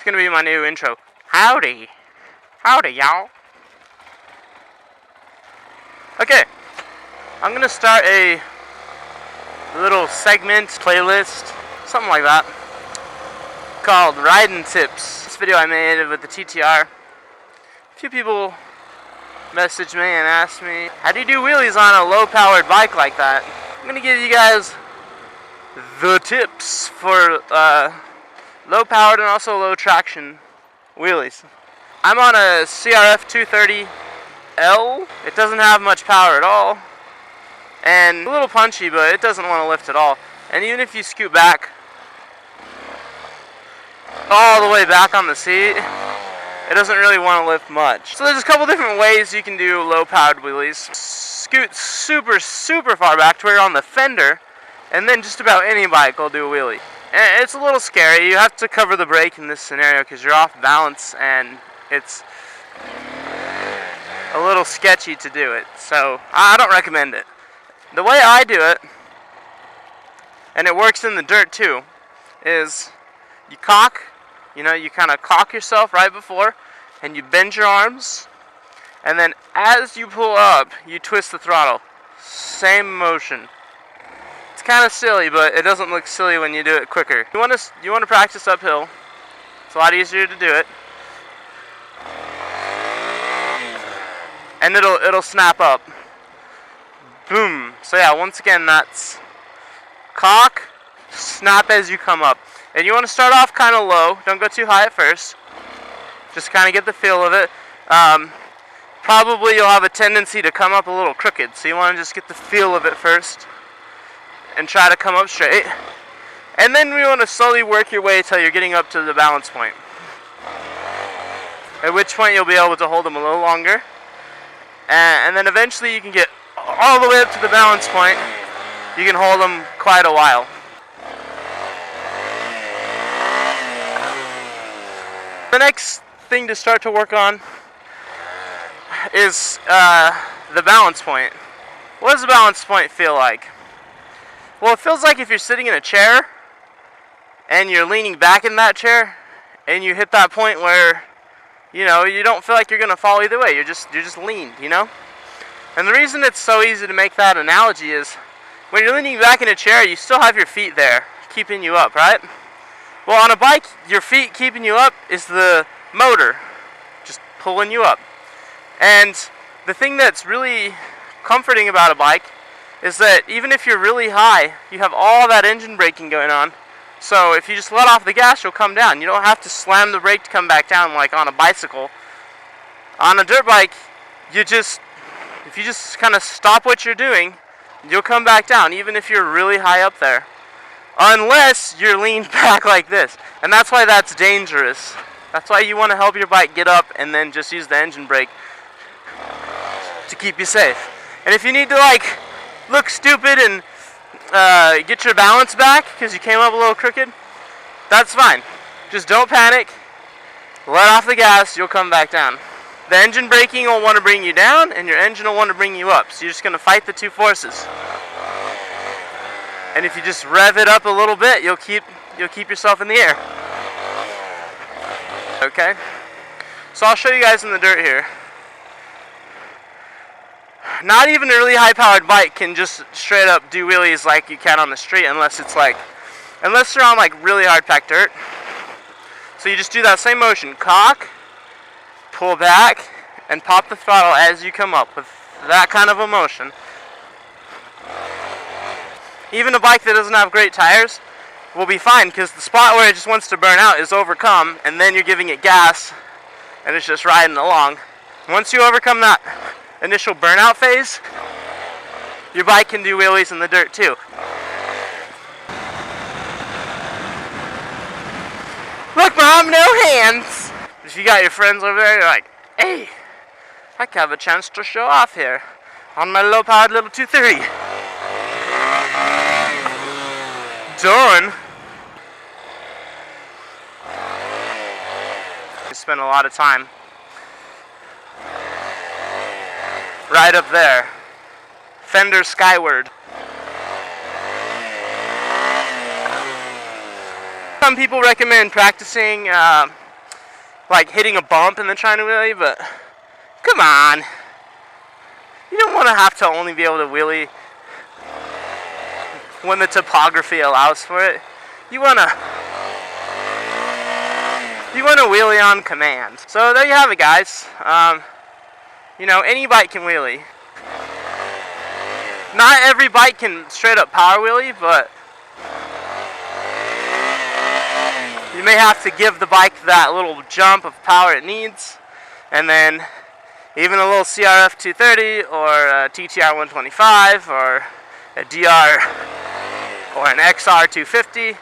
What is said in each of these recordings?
It's gonna be my new intro. Howdy. Howdy, y'all. Okay. I'm gonna start a little segment, playlist, something like that, called Riding Tips. This video I made with the TTR. A few people messaged me and asked me, how do you do wheelies on a low-powered bike like that? I'm gonna give you guys the tips for low-powered and also low-traction wheelies. I'm on a CRF 230L. It doesn't have much power at all, and a little punchy, but it doesn't want to lift at all. And even if you scoot back all the way back on the seat, it doesn't really want to lift much. So there's a couple different ways you can do low-powered wheelies. Scoot super far back to where you're on the fender, and then just about any bike will do a wheelie. And it's a little scary. You have to cover the brake in this scenario because you're off balance, and it's a little sketchy to do it. So I don't recommend it. The way I do it, and it works in the dirt too, is you cock. You kind of cock yourself right before, and you bend your arms, and then as you pull up, you twist the throttle. Same motion. It's kind of silly, but it doesn't look silly when you do it quicker. You want to practice uphill. It's a lot easier to do it, and it'll snap up. Boom. So yeah, once again, that's cock, snap as you come up. And you want to start off kind of low. Don't go too high at first. Just kind of get the feel of it. Probably you'll have a tendency to come up a little crooked, so you want to just get the feel of it first and try to come up straight. And then we want to slowly work your way till you're getting up to the balance point, at which point you'll be able to hold them a little longer. And then eventually you can get all the way up to the balance point. You can hold them quite a while. The next thing to start to work on is the balance point. What does the balance point feel like? Well, it feels like if you're sitting in a chair and you're leaning back in that chair and you hit that point where you don't feel like you're gonna fall either way. You're just leaned, And the reason it's so easy to make that analogy is when you're leaning back in a chair, you still have your feet there keeping you up, right? Well, on a bike, your feet keeping you up is the motor, just pulling you up. And the thing that's really comforting about a bike is that even if you're really high, you have all that engine braking going on. So if you just let off the gas, you'll come down. You don't have to slam the brake to come back down like on a bicycle. On a dirt bike, if you just kind of stop what you're doing, you'll come back down, even if you're really high up there. Unless you're leaned back like this. And that's why that's dangerous. That's why you want to help your bike get up and then just use the engine brake to keep you safe. And if you need to look stupid and get your balance back because you came up a little crooked, that's fine. Just don't panic. Let off the gas, you'll come back down. The engine braking will want to bring you down, and your engine will want to bring you up. So you're just going to fight the two forces. And if you just rev it up a little bit, you'll keep yourself in the air. Okay? So I'll show you guys in the dirt here. Not even a really high-powered bike can just straight up do wheelies like you can on the street unless you're on really hard-packed dirt. So you just do that same motion. Cock, pull back, and pop the throttle as you come up with that kind of a motion. Even a bike that doesn't have great tires will be fine because the spot where it just wants to burn out is overcome, and then you're giving it gas and it's just riding along. Once you overcome that initial burnout phase, your bike can do wheelies in the dirt too. Look, Mom, no hands! If you got your friends over there, you're like, hey, I can have a chance to show off here on my low-powered little 230. Done. I spent a lot of time right up there, fender skyward. Some people recommend practicing like hitting a bump and then trying to wheelie, but come on. You don't want to have to only be able to wheelie when the topography allows for it. You want to wheelie on command. So there you have it, guys. You know, any bike can wheelie. Not every bike can straight up power wheelie, but you may have to give the bike that little jump of power it needs, and then even a little CRF 230 or a TTR 125 or a DR or an XR 250,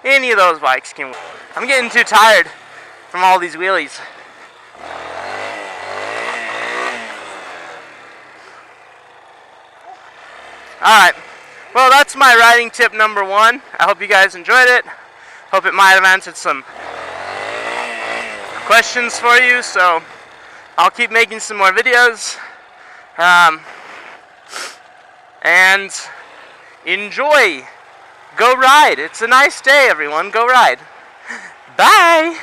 any of those bikes can. I'm getting too tired from all these wheelies. Alright, well, that's my riding tip number 1. I hope you guys enjoyed it. Hope it might have answered some questions for you, so I'll keep making some more videos. And enjoy. Go ride. It's a nice day, everyone. Go ride. Bye.